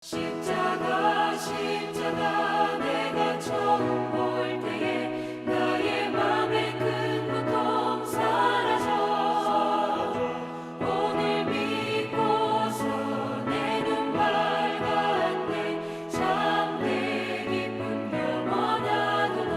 십자가 십자가 내가 처음 볼 때에 나의 맘의 큰 고통 사라져 오늘 믿고서 내 눈 밝았네 참 내 기쁨 영원하도다.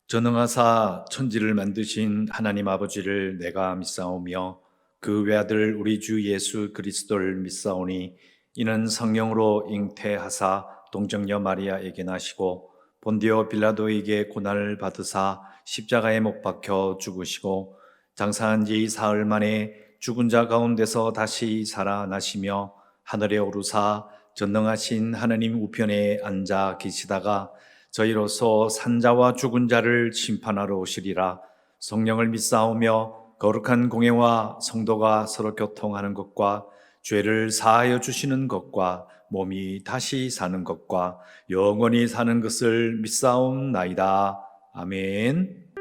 전능하사 천지를 만드신 하나님 아버지를 내가 믿사오며 그 외아들 우리 주 예수 그리스도를 믿사오니 이는 성령으로 잉태하사 동정녀 마리아에게 나시고 본디오 빌라도에게 고난을 받으사 십자가에 못 박혀 죽으시고 장사한 지 사흘 만에 죽은 자 가운데서 다시 살아나시며 하늘에 오르사 전능하신 하나님 우편에 앉아 계시다가 저희로서 산자와 죽은 자를 심판하러 오시리라. 성령을 믿사오며 거룩한 공예와 성도가 서로 교통하는 것과 죄를 사하여 주시는 것과 몸이 다시 사는 것과 영원히 사는 것을 믿사옵나이다. 아멘.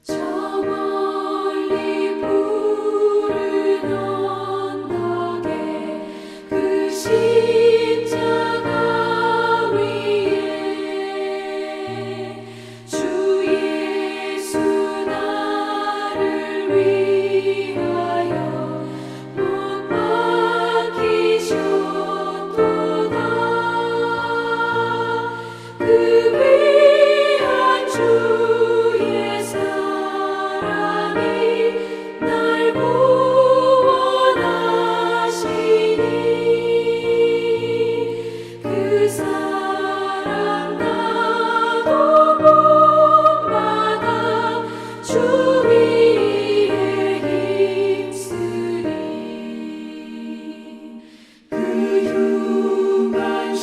저 멀리 푸른 언덕에 그 십자가 위에 주 예수 나를 위하여 못 박히셨도다. 그 귀한 주의 사랑이 날 구원하시니 그 사랑 나도 본받아 주 위에 힘쓰리. 그 흉한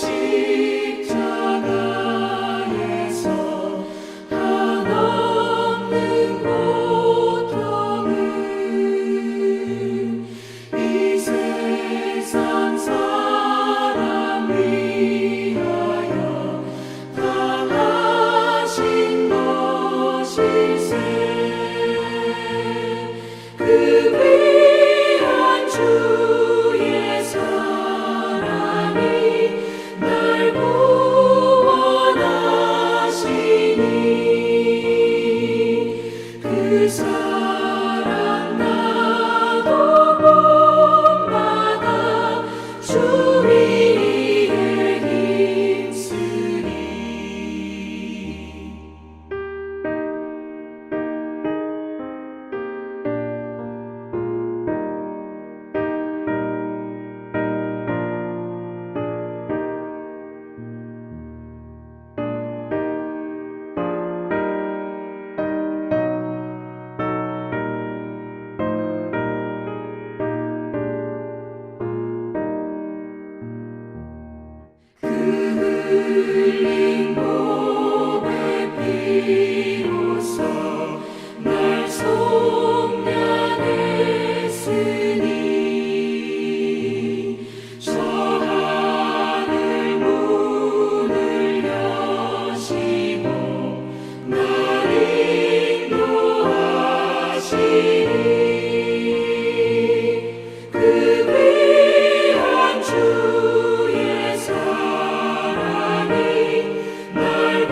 십자가에서 한없는 고통을 이 세상 사람 위하여 당하신 것일세. 그 귀한 주의 사랑이 날 구원하시니 그 사랑 나도 본받아 주 위에 힘쓰리. 그 흘린 몸의 피로써 날 속량했으니 저 하늘 문을 여시고 날 인도하시니 그 귀한 주의 사랑이 날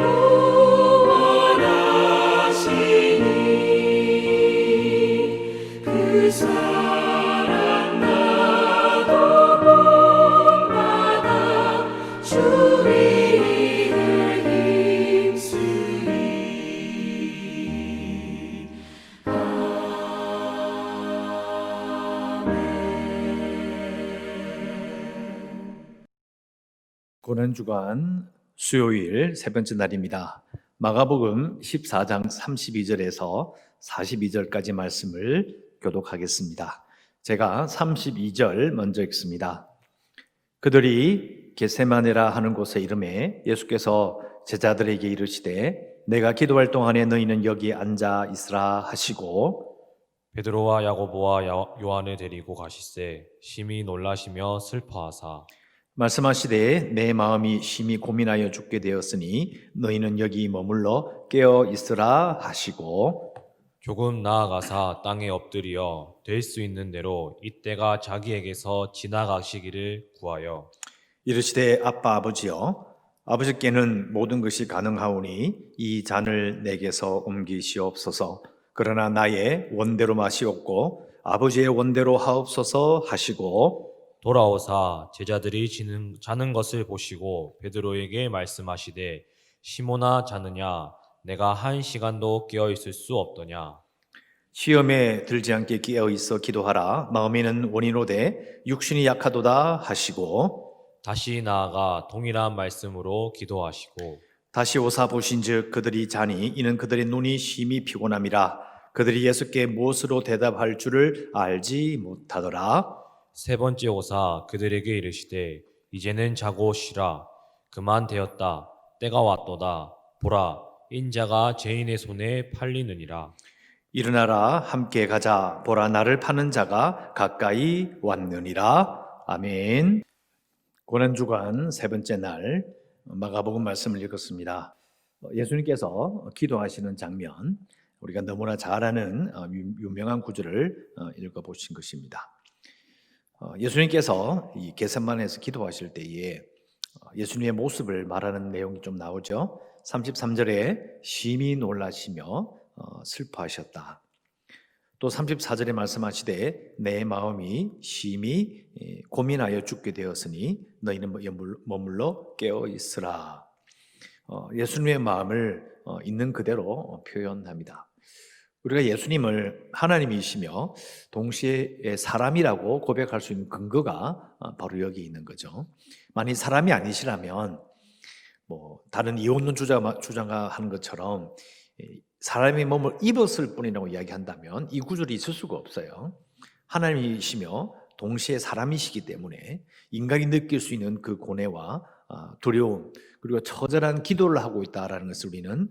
구원하시니 그 사랑 나도 본받아 주 위에 힘쓰리. 고난주간 수요일 세 번째 날입니다. 마가복음 14장 32절에서 42절까지 말씀을 교독하겠습니다. 제가 32절 먼저 읽습니다. 그들이 겟세마네라 하는 곳에 이르매 예수께서 제자들에게 이르시되 내가 기도할 동안에 너희는 여기 앉아 있으라 하시고 베드로와 야고보와 요한을 데리고 가시세 심히 놀라시며 슬퍼하사 말씀하시되 내 마음이 심히 고민하여 죽게 되었으니 너희는 여기 머물러 깨어 있으라 하시고 조금 나아가사 땅에 엎드려 될 수 있는 대로 이때가 자기에게서 지나가시기를 구하여 이르시되 아빠 아버지여 아버지께는 모든 것이 가능하오니 이 잔을 내게서 옮기시옵소서. 그러나 나의 원대로 마시옵고 아버지의 원대로 하옵소서 하시고 돌아오사 제자들이 자는 것을 보시고 베드로에게 말씀하시되 시몬아 자느냐 내가 한 시간도 깨어 있을 수 없더냐 시험에 들지 않게 깨어 있어 기도하라. 마음에는 원인오되 육신이 약하도다 하시고 다시 나아가 동일한 말씀으로 기도하시고 다시 오사 보신즉 그들이 자니 이는 그들의 눈이 심히 피곤함이라. 그들이 예수께 무엇으로 대답할 줄을 알지 못하더라. 세 번째 오사 그들에게 이르시되 이제는 자고 쉬라 그만 되었다 때가 왔도다 보라 인자가 죄인의 손에 팔리느니라 일어나라 함께 가자. 보라 나를 파는 자가 가까이 왔느니라. 아멘. 고난주간 세 번째 날 마가복음 말씀을 읽었습니다. 예수님께서 기도하시는 장면, 우리가 너무나 잘 아는 유명한 구절을 읽어보신 것입니다. 예수님께서 이 겟세마네에서 기도하실 때에 예수님의 모습을 말하는 내용이 좀 나오죠. 33절에 심히 놀라시며 슬퍼하셨다. 또 34절에 말씀하시되 내 마음이 심히 고민하여 죽게 되었으니 너희는 머물러 깨어 있으라. 예수님의 마음을 있는 그대로 표현합니다. 우리가 예수님을 하나님이시며 동시에 사람이라고 고백할 수 있는 근거가 바로 여기 있는 거죠. 만약 사람이 아니시라면 다른 이혼론 주장가 하는 것처럼 사람의 몸을 입었을 뿐이라고 이야기한다면 이 구절이 있을 수가 없어요. 하나님이시며 동시에 사람이시기 때문에 인간이 느낄 수 있는 그 고뇌와 두려움 그리고 처절한 기도를 하고 있다는 것을 우리는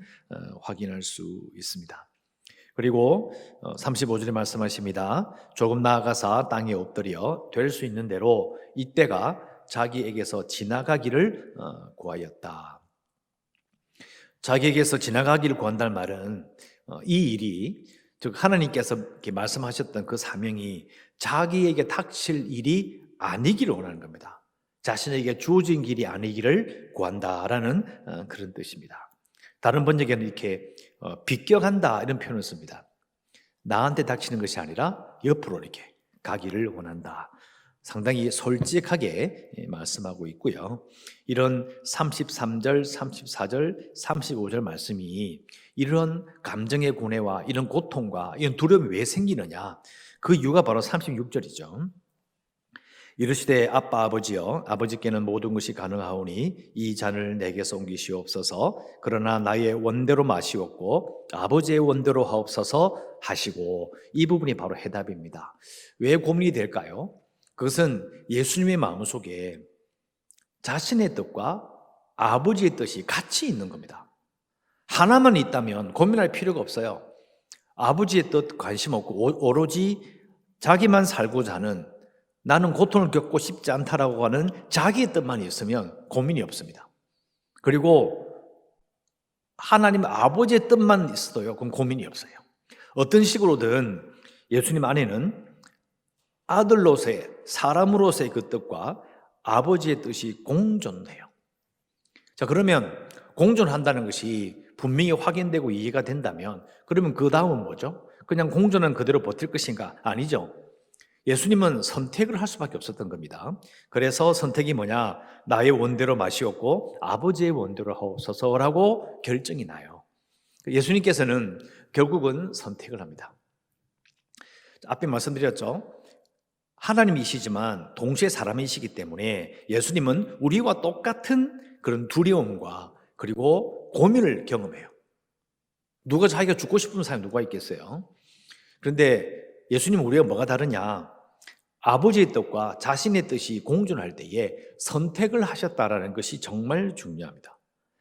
확인할 수 있습니다. 그리고 35절에 말씀하십니다. 조금 나아가사 땅에 엎드려 될 수 있는 대로 이때가 자기에게서 지나가기를 구하였다. 자기에게서 지나가기를 구한다는 말은 이 일이 즉 하나님께서 이렇게 말씀하셨던 그 사명이 자기에게 닥칠 일이 아니기를 원하는 겁니다. 자신에게 주어진 길이 아니기를 구한다라는 그런 뜻입니다. 다른 번역에는 이렇게 비껴간다 이런 표현을 씁니다. 나한테 닥치는 것이 아니라 옆으로 이렇게 가기를 원한다. 상당히 솔직하게 말씀하고 있고요. 이런 33절, 34절, 35절 말씀이 이런 감정의 고뇌와 이런 고통과 이런 두려움이 왜 생기느냐? 그 이유가 바로 36절이죠. 이르시되 아빠 아버지여 아버지께는 모든 것이 가능하오니 이 잔을 내게서 옮기시옵소서. 그러나 나의 원대로 마시옵고 아버지의 원대로 하옵소서 하시고 이 부분이 바로 해답입니다. 왜 고민이 될까요? 그것은 예수님의 마음속에 자신의 뜻과 아버지의 뜻이 같이 있는 겁니다. 하나만 있다면 고민할 필요가 없어요. 아버지의 뜻 관심 없고 오로지 자기만 살고자 하는 나는 고통을 겪고 싶지 않다라고 하는 자기의 뜻만 있으면 고민이 없습니다. 그리고 하나님 아버지의 뜻만 있어도요, 그럼 고민이 없어요. 어떤 식으로든 예수님 안에는 아들로서의 사람으로서의 그 뜻과 아버지의 뜻이 공존해요. 자, 그러면 공존한다는 것이 분명히 확인되고 이해가 된다면 그러면 그 다음은 뭐죠? 그냥 공존은 그대로 버틸 것인가? 아니죠. 예수님은 선택을 할 수밖에 없었던 겁니다. 그래서 선택이 뭐냐? 나의 원대로 마시옵고 아버지의 원대로 하옵소서라고 결정이 나요. 예수님께서는 결국은 선택을 합니다. 앞에 말씀드렸죠. 하나님이시지만 동시에 사람이시기 때문에 예수님은 우리와 똑같은 그런 두려움과 그리고 고민을 경험해요. 누가 자기가 죽고 싶은 사람이 누가 있겠어요? 그런데 예수님은 우리가 뭐가 다르냐? 아버지의 뜻과 자신의 뜻이 공존할 때에 선택을 하셨다라는 것이 정말 중요합니다.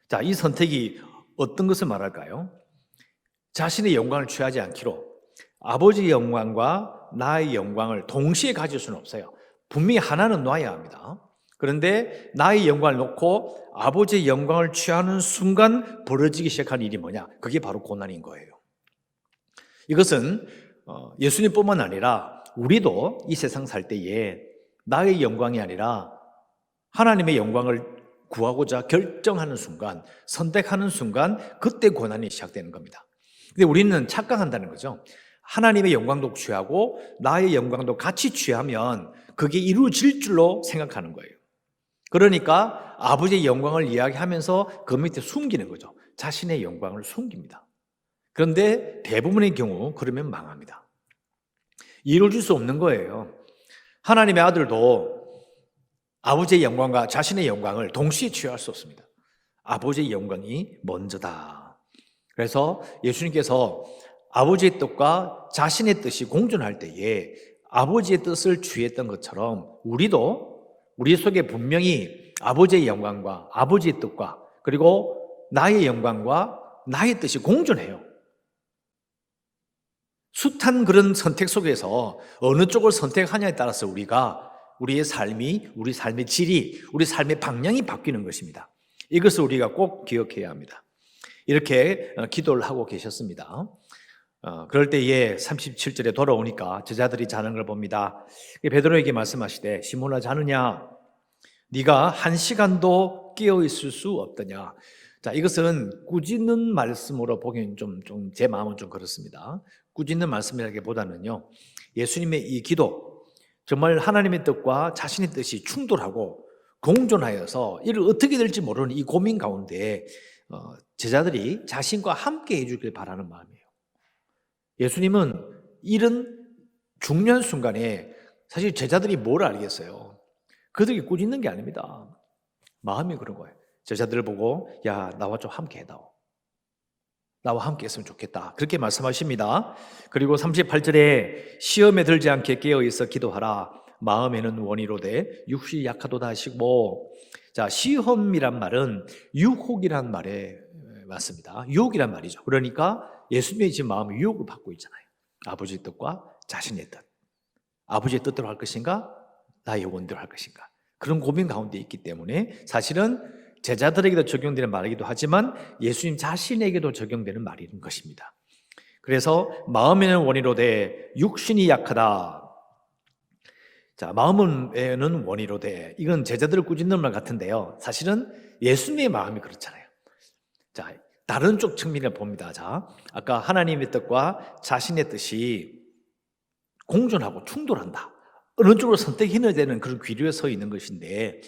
자, 이 선택이 어떤 것을 말할까요? 자신의 영광을 취하지 않기로 아버지의 영광과 나의 영광을 동시에 가질 수는 없어요. 분명히 하나는 놔야 합니다. 그런데 나의 영광을 놓고 아버지의 영광을 취하는 순간 벌어지기 시작한 일이 뭐냐? 그게 바로 고난인 거예요. 이것은 예수님뿐만 아니라 우리도 이 세상 살 때에 나의 영광이 아니라 하나님의 영광을 구하고자 결정하는 순간, 선택하는 순간 그때 고난이 시작되는 겁니다. 근데 우리는 착각한다는 거죠. 하나님의 영광도 취하고 나의 영광도 같이 취하면 그게 이루어질 줄로 생각하는 거예요. 그러니까 아버지의 영광을 이야기하면서 그 밑에 숨기는 거죠. 자신의 영광을 숨깁니다. 그런데 대부분의 경우 그러면 망합니다. 이루어질 수 없는 거예요. 하나님의 아들도 아버지의 영광과 자신의 영광을 동시에 취할 수 없습니다. 아버지의 영광이 먼저다. 그래서 예수님께서 아버지의 뜻과 자신의 뜻이 공존할 때에 아버지의 뜻을 취했던 것처럼 우리도 우리 속에 분명히 아버지의 영광과 아버지의 뜻과 그리고 나의 영광과 나의 뜻이 공존해요. 숱한 그런 선택 속에서 어느 쪽을 선택하냐에 따라서 우리의 삶이, 우리 삶의 질이, 우리 삶의 방향이 바뀌는 것입니다. 이것을 우리가 꼭 기억해야 합니다. 이렇게 기도를 하고 계셨습니다. 그럴 때에 37절에 돌아오니까 제자들이 자는 걸 봅니다. 베드로에게 말씀하시되 시몬아 자느냐? 네가 1시간도 깨어 있을 수 없더냐? 자, 이것은 꾸짖는 말씀으로 보기엔 좀 제 마음은 좀 그렇습니다. 꾸짖는 말씀이라기보다는요, 예수님의 이 기도, 정말 하나님의 뜻과 자신의 뜻이 충돌하고 공존하여서 이를 어떻게 될지 모르는 이 고민 가운데 제자들이 자신과 함께 해주길 바라는 마음이에요. 예수님은 이런 중요한 순간에 사실 제자들이 뭘 알겠어요? 그들이 꾸짖는 게 아닙니다. 마음이 그런 거예요. 제자들을 보고 야 나와 좀 함께 해다오. 나와 함께 했으면 좋겠다. 그렇게 말씀하십니다. 그리고 38절에 시험에 들지 않게 깨어있어 기도하라. 마음에는 원이로되 육신이 약하도다 하시고, 자, 시험이란 말은 유혹이란 말에 맞습니다. 유혹이란 말이죠. 그러니까 예수님의 지금 마음이 유혹을 받고 있잖아요. 아버지의 뜻과 자신의 뜻. 아버지의 뜻대로 할 것인가? 나의 원대로 할 것인가? 그런 고민 가운데 있기 때문에 사실은 제자들에게도 적용되는 말이기도 하지만 예수님 자신에게도 적용되는 말인 것입니다. 그래서 마음에는 원이로되 육신이 약하다. 자, 마음에는 원이로되, 이건 제자들을 꾸짖는 말 같은데요. 사실은 예수님의 마음이 그렇잖아요. 자, 다른 쪽 측면을 봅니다. 자, 아까 하나님의 뜻과 자신의 뜻이 공존하고 충돌한다. 어느 쪽으로 선택해야 되는 그런 귀류에 서 있는 것인데,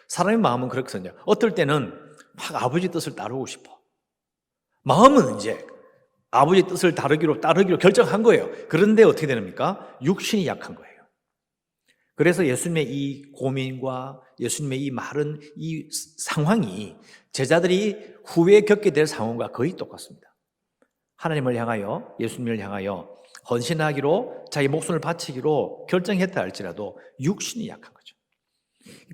사람의 마음은 그렇거든요. 어떨 때는 막 아버지 뜻을 따르고 싶어. 마음은 이제 아버지 뜻을 따르기로 결정한 거예요. 그런데 어떻게 됩니까? 육신이 약한 거예요. 그래서 예수님의 이 고민과 예수님의 이 말은, 이 상황이 제자들이 후에 겪게 될 상황과 거의 똑같습니다. 하나님을 향하여, 예수님을 향하여 헌신하기로, 자기 목숨을 바치기로 결정했다 할지라도 육신이 약한 거죠.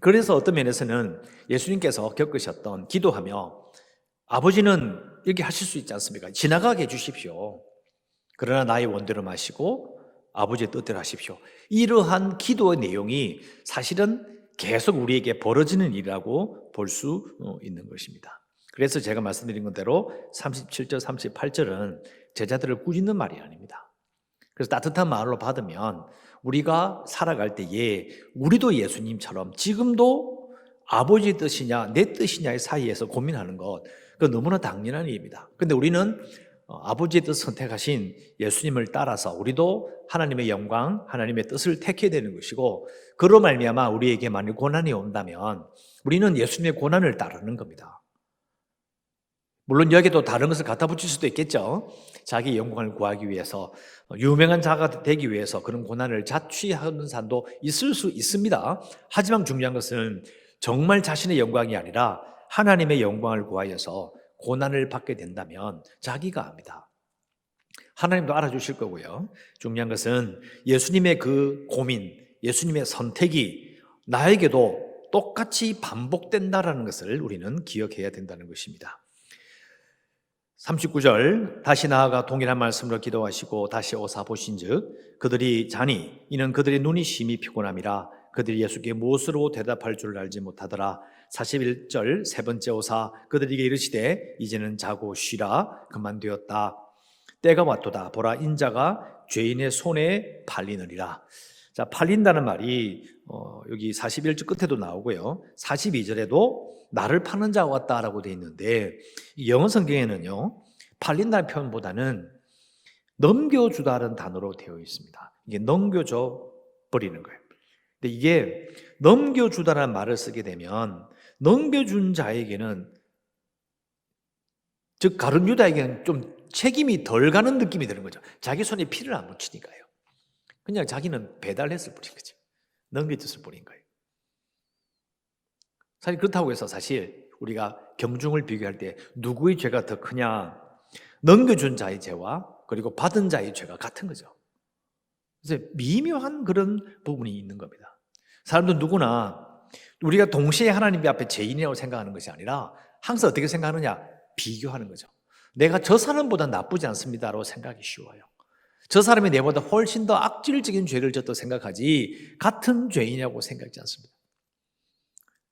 그래서 어떤 면에서는 예수님께서 겪으셨던, 기도하며 아버지는 이렇게 하실 수 있지 않습니까? 지나가게 해주십시오. 그러나 나의 원대로 마시고 아버지의 뜻대로 하십시오. 이러한 기도의 내용이 사실은 계속 우리에게 벌어지는 일이라고 볼 수 있는 것입니다. 그래서 제가 말씀드린 것대로 37절, 38절은 제자들을 꾸짖는 말이 아닙니다. 그래서 따뜻한 마음으로 받으면 우리가 살아갈 때에 우리도 예수님처럼 지금도 아버지의 뜻이냐 내 뜻이냐의 사이에서 고민하는 것, 그건 너무나 당연한 일입니다. 그런데 우리는 아버지의 뜻을 선택하신 예수님을 따라서 우리도 하나님의 영광, 하나님의 뜻을 택해야 되는 것이고, 그로 말미암아 우리에게 만약 고난이 온다면 우리는 예수님의 고난을 따르는 겁니다. 물론 여기도 다른 것을 갖다 붙일 수도 있겠죠. 자기 영광을 구하기 위해서, 유명한 자가 되기 위해서 그런 고난을 자취하는 사람도 있을 수 있습니다. 하지만 중요한 것은 정말 자신의 영광이 아니라 하나님의 영광을 구하여서 고난을 받게 된다면 자기가 압니다. 하나님도 알아주실 거고요. 중요한 것은 예수님의 그 고민, 예수님의 선택이 나에게도 똑같이 반복된다라는 것을 우리는 기억해야 된다는 것입니다. 39절 다시 나아가 동일한 말씀으로 기도하시고 다시 오사 보신즉 그들이 자니 이는 그들의 눈이 심히 피곤함이라 그들이 예수께 무엇으로 대답할 줄 알지 못하더라. 41절 세 번째 오사 그들에게 이르시되 이제는 자고 쉬라 그만되었다. 때가 왔도다. 보라 인자가 죄인의 손에 팔리느니라. 자, 팔린다는 말이 여기 41절 끝에도 나오고요. 42절에도 나를 파는 자가 왔다라고 되어 있는데 영어 성경에는요. 팔린다는 표현보다는 넘겨주다라는 단어로 되어 있습니다. 이게 넘겨줘 버리는 거예요. 근데 이게 넘겨주다라는 말을 쓰게 되면 넘겨준 자에게는 즉 가룟 유다에게는 좀 책임이 덜 가는 느낌이 드는 거죠. 자기 손에 피를 안 묻히니까요. 그냥 자기는 배달했을 뿐인 거죠. 넘겨줬을 뿐인 거예요. 사실 그렇다고 해서 사실 우리가 경중을 비교할 때 누구의 죄가 더 크냐 넘겨준 자의 죄와 그리고 받은 자의 죄가 같은 거죠. 그래서 미묘한 그런 부분이 있는 겁니다. 사람들 누구나 우리가 동시에 하나님 앞에 죄인이라고 생각하는 것이 아니라 항상 어떻게 생각하느냐 비교하는 거죠. 내가 저 사람보다 나쁘지 않습니다라고 생각하기 쉬워요. 저 사람이 내보다 훨씬 더 악질적인 죄를 졌다고 생각하지 같은 죄인이라고 생각하지 않습니다.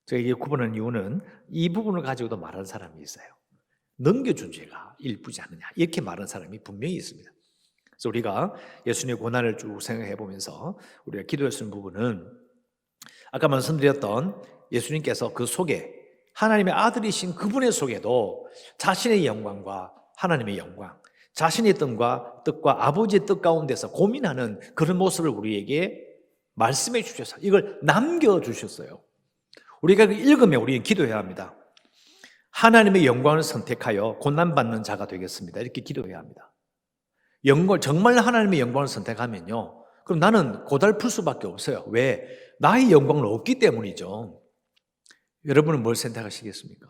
제가 이게 구분하는 이유는 이 부분을 가지고도 말하는 사람이 있어요. 넘겨준 죄가 일부지 않느냐 이렇게 말하는 사람이 분명히 있습니다. 그래서 우리가 예수님의 고난을 쭉 생각해 보면서 우리가 기도할 수 있는 부분은 아까 말씀드렸던 예수님께서 그 속에 하나님의 아들이신 그분의 속에도 자신의 영광과 하나님의 영광, 자신의 뜻과 아버지의 뜻 가운데서 고민하는 그런 모습을 우리에게 말씀해 주셔서 이걸 남겨주셨어요. 우리가 읽으면 우리는 기도해야 합니다. 하나님의 영광을 선택하여 고난받는 자가 되겠습니다. 이렇게 기도해야 합니다. 정말 하나님의 영광을 선택하면요. 그럼 나는 고달플 수밖에 없어요. 왜? 나의 영광은 없기 때문이죠. 여러분은 뭘 선택하시겠습니까?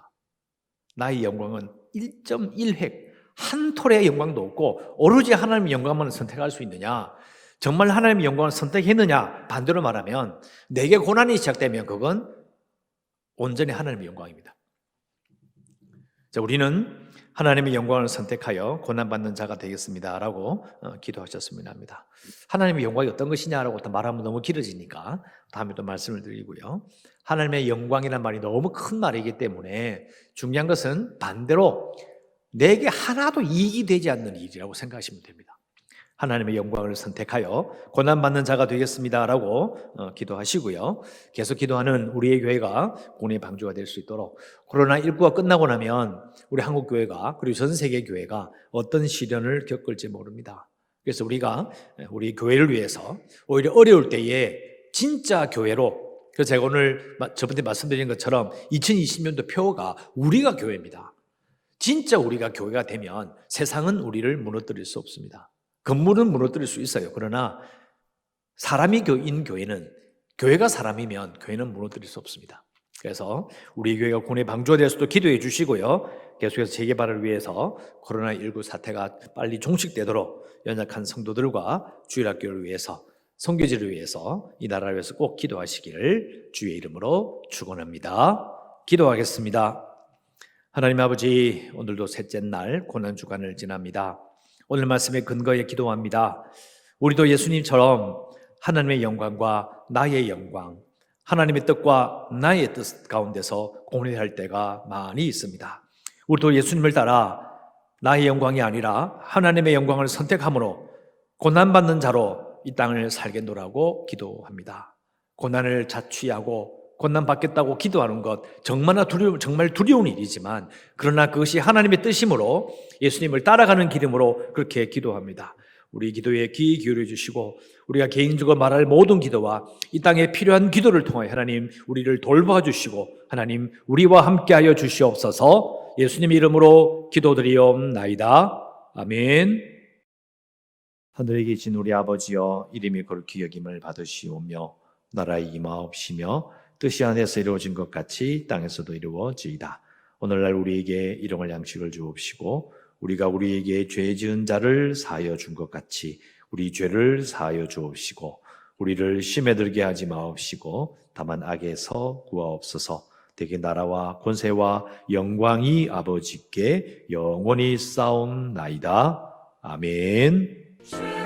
나의 영광은 1.1획, 한 톨의 영광도 없고 오로지 하나님의 영광만 선택할 수 있느냐? 정말 하나님의 영광을 선택했느냐? 반대로 말하면 내게 고난이 시작되면 그건 온전히 하나님의 영광입니다. 자, 우리는 하나님의 영광을 선택하여 고난받는 자가 되겠습니다 라고 기도하셨으면 합니다. 하나님의 영광이 어떤 것이냐라고 또 말하면 너무 길어지니까 다음에 또 말씀을 드리고요. 하나님의 영광이라는 말이 너무 큰 말이기 때문에 중요한 것은 반대로 내게 하나도 이익이 되지 않는 일이라고 생각하시면 됩니다. 하나님의 영광을 선택하여 고난받는 자가 되겠습니다 라고 기도하시고요. 계속 기도하는 우리의 교회가 국내 방주가 될 수 있도록 코로나19가 끝나고 나면 우리 한국교회가 그리고 전 세계 교회가 어떤 시련을 겪을지 모릅니다. 그래서 우리가 우리 교회를 위해서 오히려 어려울 때에 진짜 교회로 그래서 제가 오늘 저번에 말씀드린 것처럼 2020년도 표가 우리가 교회입니다. 진짜 우리가 교회가 되면 세상은 우리를 무너뜨릴 수 없습니다. 건물은 무너뜨릴 수 있어요. 그러나 사람이 교인 교회는 교회가 사람이면 교회는 무너뜨릴 수 없습니다. 그래서 우리 교회가 국내 방주가 되어서도 기도해 주시고요. 계속해서 재개발을 위해서 코로나19 사태가 빨리 종식되도록 연약한 성도들과 주일학교를 위해서 선교지를 위해서 이 나라를 위해서 꼭 기도하시기를 주의 이름으로 축원합니다. 기도하겠습니다. 하나님 아버지, 오늘도 셋째 날 고난주간을 지납니다. 오늘 말씀에 근거해 기도합니다. 우리도 예수님처럼 하나님의 영광과 나의 영광, 하나님의 뜻과 나의 뜻 가운데서 고민할 때가 많이 있습니다. 우리도 예수님을 따라 나의 영광이 아니라 하나님의 영광을 선택함으로 고난받는 자로 이 땅을 살겠노라고 기도합니다. 고난을 자취하고 고난받겠다고 기도하는 것 정말 두려운 일이지만 그러나 그것이 하나님의 뜻이므로 예수님을 따라가는 기름으로 그렇게 기도합니다. 우리 기도에 귀 기울여 주시고 우리가 개인적으로 말할 모든 기도와 이 땅에 필요한 기도를 통하여 하나님 우리를 돌봐 주시고 하나님 우리와 함께하여 주시옵소서. 예수님 이름으로 기도드리옵나이다. 아멘. 하늘에 계신 우리 아버지여, 이름이 거룩히 여김을 받으시오며 나라의 임하옵시며 뜻이 하늘에서 이루어진 것 같이 땅에서도 이루어지이다. 오늘날 우리에게 일용할 양식을 주옵시고 우리가 우리에게 죄 지은 자를 사하여 준 것 같이 우리 죄를 사하여 주옵시고 우리를 심에 들게 하지 마옵시고 다만 악에서 구하옵소서. 대개 나라와 권세와 영광이 아버지께 영원히 쌓옵나이다. 아멘.